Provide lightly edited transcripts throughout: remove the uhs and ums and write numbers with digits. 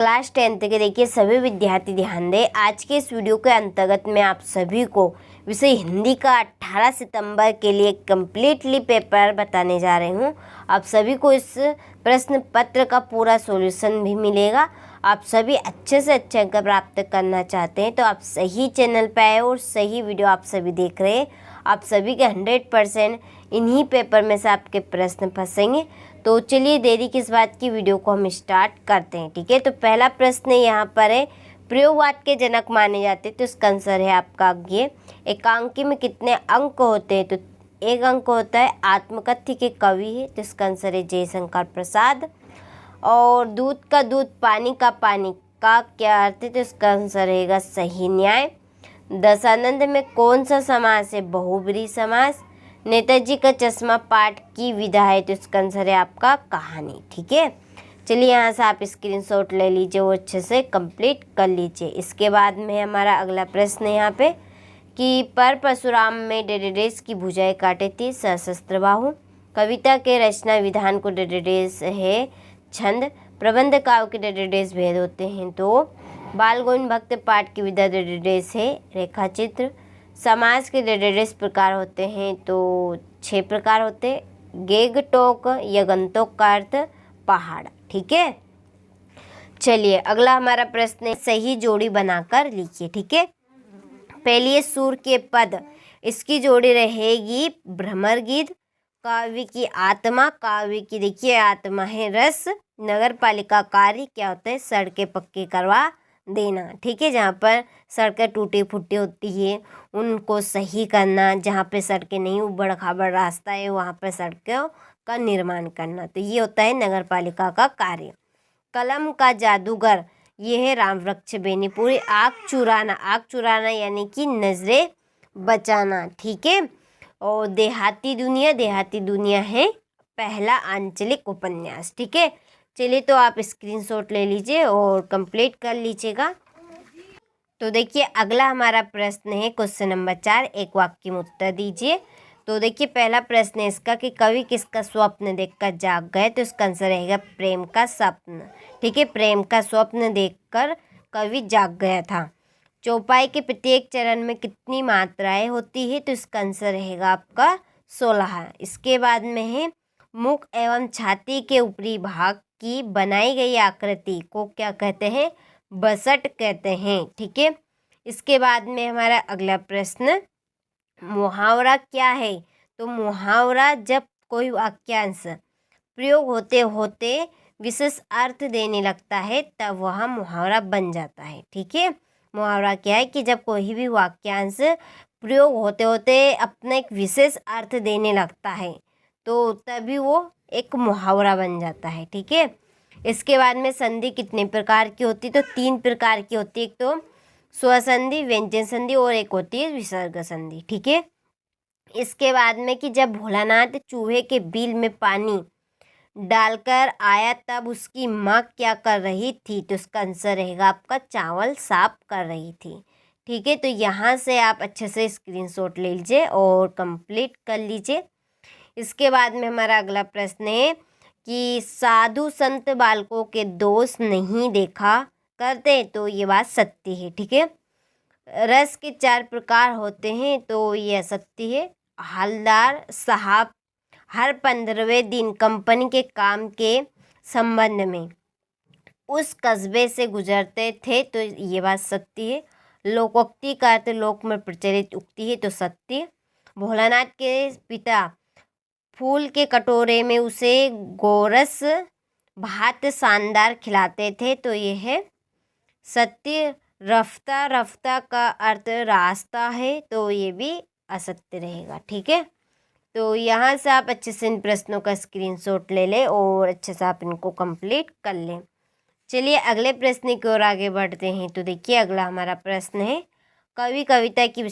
Class 10th के देखिए सभी विद्यार्थी ध्यान दें। आज के इस वीडियो के अंतर्गत मैं आप सभी को विषय हिंदी का 18 सितंबर के लिए कंप्लीटली पेपर बताने जा रही हूँ। आप सभी को इस प्रश्न पत्र का पूरा सॉल्यूशन भी मिलेगा। आप सभी अच्छे से अच्छे अंक प्राप्त करना चाहते हैं तो आप सही चैनल पर आए और सही वीडियो आप सभी देख रहे हैं। आप सभी के 100% इन्हीं पेपर में से आपके प्रश्न फंसेंगे। तो चलिए देरी किस बात की, वीडियो को हम स्टार्ट करते हैं। ठीक है, तो पहला प्रश्न यहाँ पर है, प्रयोगवाद के जनक माने जाते हैं, तो इसका आंसर है आपका ये। एकांकी में कितने अंक होते हैं? तो एक अंक होता है। आत्मकथ्य के कवि है, तो इसका आंसर है जयशंकर प्रसाद। और दूध का दूध पानी का पानी का क्या अर्थ है? तो इसका आंसर रहेगा सही न्याय। दशानंद में कौन सा समास है? बहुब्रीहि समास। नेताजी का चश्मा पाठ की विधा है, तो इसका आंसर है आपका कहानी। ठीक है, चलिए यहाँ से आप स्क्रीनशॉट ले लीजिए और अच्छे से कंप्लीट कर लीजिए। इसके बाद में हमारा अगला प्रश्न यहाँ पे कि पर परशुराम में डेडेडेस की भुजाएं काटे थी सशस्त्र बाहु। कविता के रचना विधान को डेडेडेस है छंद। प्रबंध काव्य के डेडेडेस भेद होते हैं तो बाल गोविंद भक्त पाठ की विधा डेडेडेस है रेखाचित्र। समास के डेडेडेस प्रकार होते हैं तो 6 प्रकार होते हैं। गेगटोक यगंतोक का अर्थ पहाड़। ठीक है, चलिए अगला हमारा प्रश्न है, सही जोड़ी बनाकर लिखिए। ठीक है, पहली है सूर के पद, इसकी जोड़ी रहेगी भ्रमर गीत। काव्य की आत्मा, काव्य की देखिए आत्मा है रस। नगर पालिका कार्य क्या होता है? सड़कें पक्की करवा देना। ठीक है, जहाँ पर सड़कें टूटी फूटी होती है उनको सही करना, जहाँ पे सड़कें नहीं उबड़ खाबड़ रास्ता है वहाँ पर सड़कों का निर्माण करना, तो ये होता है नगर पालिका का कार्य। कलम का जादूगर, ये है राम वृक्ष बेनीपुरी। आँख चुराना, आँख चुराना यानी कि नजरें बचाना। ठीक है, और देहाती दुनिया, देहाती दुनिया है पहला आंचलिक उपन्यास। ठीक है, चलिए तो आप स्क्रीनशॉट ले लीजिए और कंप्लीट कर लीजिएगा। तो देखिए अगला हमारा प्रश्न है क्वेश्चन नंबर 4, एक वाक्य में उत्तर दीजिए। तो देखिए पहला प्रश्न है इसका कि कवि किसका स्वप्न देखकर जाग गए? तो इसका आंसर रहेगा प्रेम का स्वप्न। ठीक है, प्रेम का स्वप्न देखकर कवि जाग गया था। चौपाई के प्रत्येक चरण में कितनी मात्राएं होती है? तो इसका आंसर रहेगा आपका 16। इसके बाद में है मुख एवं छाती के ऊपरी भाग की बनाई गई आकृति को क्या कहते हैं? बसट कहते हैं। ठीक है, इसके बाद में हमारा अगला प्रश्न, मुहावरा क्या है? तो मुहावरा जब कोई वाक्यांश प्रयोग होते होते विशेष अर्थ देने लगता है तब वह मुहावरा बन जाता है। ठीक है, मुहावरा क्या है कि जब कोई भी वाक्यांश प्रयोग होते होते अपना एक विशेष अर्थ देने लगता है तो तभी वो एक मुहावरा बन जाता है। ठीक है, इसके बाद में संधि कितने प्रकार की होती? तो 3 प्रकार की होती है। एक तो स्वसंधि, व्यंजन संधि और एक होती है विसर्ग संधि। ठीक है, इसके बाद में कि जब भोलानाथ चूहे के बिल में पानी डालकर आया तब उसकी माँ क्या कर रही थी? तो उसका आंसर रहेगा आपका चावल साफ कर रही थी। ठीक है, तो यहाँ से आप अच्छे से स्क्रीनशॉट ले लीजिए और कंप्लीट कर लीजिए। इसके बाद में हमारा अगला प्रश्न है कि साधु संत बालकों के दोष नहीं देखा करते, तो ये बात सत्य है। ठीक है, रस के 4 प्रकार होते हैं तो ये असत्य है। हलदार साहब हर 15वें दिन कंपनी के काम के संबंध में उस कस्बे से गुजरते थे, तो ये बात सत्य है। लोकोक्ति का अर्थ लोक में प्रचलित उक्ति है, तो सत्य। भोलानाथ के पिता फूल के कटोरे में उसे गोरस भात शानदार खिलाते थे, तो ये है सत्य। रफ्ता, रफ्ता का अर्थ रास्ता है, तो ये भी असत्य रहेगा। ठीक है, तो यहाँ से आप अच्छे से इन प्रश्नों का स्क्रीनशॉट ले लें और अच्छे से आप इनको कंप्लीट कर लें। चलिए अगले प्रश्न की ओर आगे बढ़ते हैं। तो देखिए अगला हमारा प्रश्न है, कविता की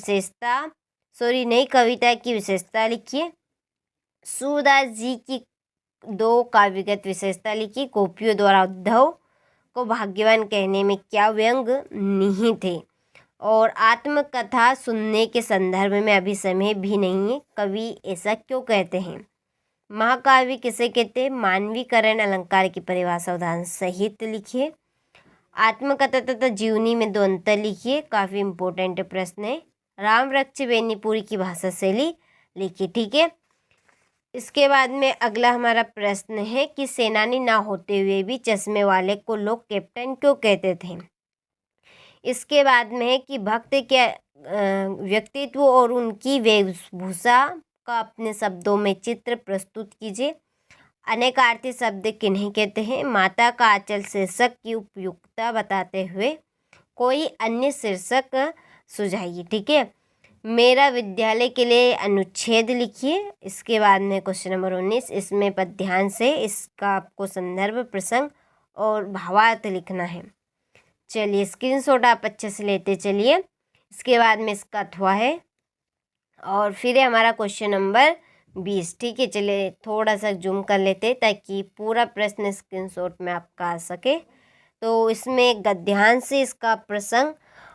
विशेषता लिखिए। सूरदास जी की 2 काव्यगत विशेषता लिखी। गोपियों द्वारा उद्धव को भाग्यवान कहने में क्या व्यंग निहित है? और आत्मकथा सुनने के संदर्भ में अभी समय भी नहीं है, कवि ऐसा क्यों कहते हैं? महाकाव्य किसे कहते हैं? मानवीकरण अलंकार की परिभाषा उदाहरण सहित लिखिए। आत्मकथा तथा जीवनी में दो अंतर लिखिए, काफ़ी इम्पोर्टेंट प्रश्न है। राम वृक्ष बेनीपुरी की भाषा शैली लिखिए, ठीक है। इसके बाद में अगला हमारा प्रश्न है कि सेनानी ना होते हुए भी चश्मे वाले को लोग कैप्टन क्यों कहते थे। इसके बाद में है कि भक्त के व्यक्तित्व और उनकी वेशभूषा का अपने शब्दों में चित्र प्रस्तुत कीजिए। अनेकार्थी शब्द किन्हें कहते हैं। माता का आंचल शीर्षक की उपयुक्तता बताते हुए कोई अन्य शीर्षक सुझाइए, ठीक है। मेरा विद्यालय के लिए अनुच्छेद लिखिए। इसके बाद में क्वेश्चन नंबर 19, इसमें पर ध्यान से इसका आपको संदर्भ, प्रसंग और भावार्थ लिखना है। चलिए स्क्रीनशॉट आप अच्छे से लेते चलिए। इसके बाद में इसका अथवा है और फिर है हमारा क्वेश्चन नंबर 20, ठीक है। चलिए थोड़ा सा जूम कर लेते ताकि पूरा प्रश्न स्क्रीनशॉट में आपका आ सके। तो इसमें ध्यान से इसका प्रसंग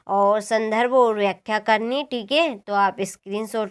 और संदर्भ और व्याख्या करनी, ठीक है। तो आप स्क्रीनशॉट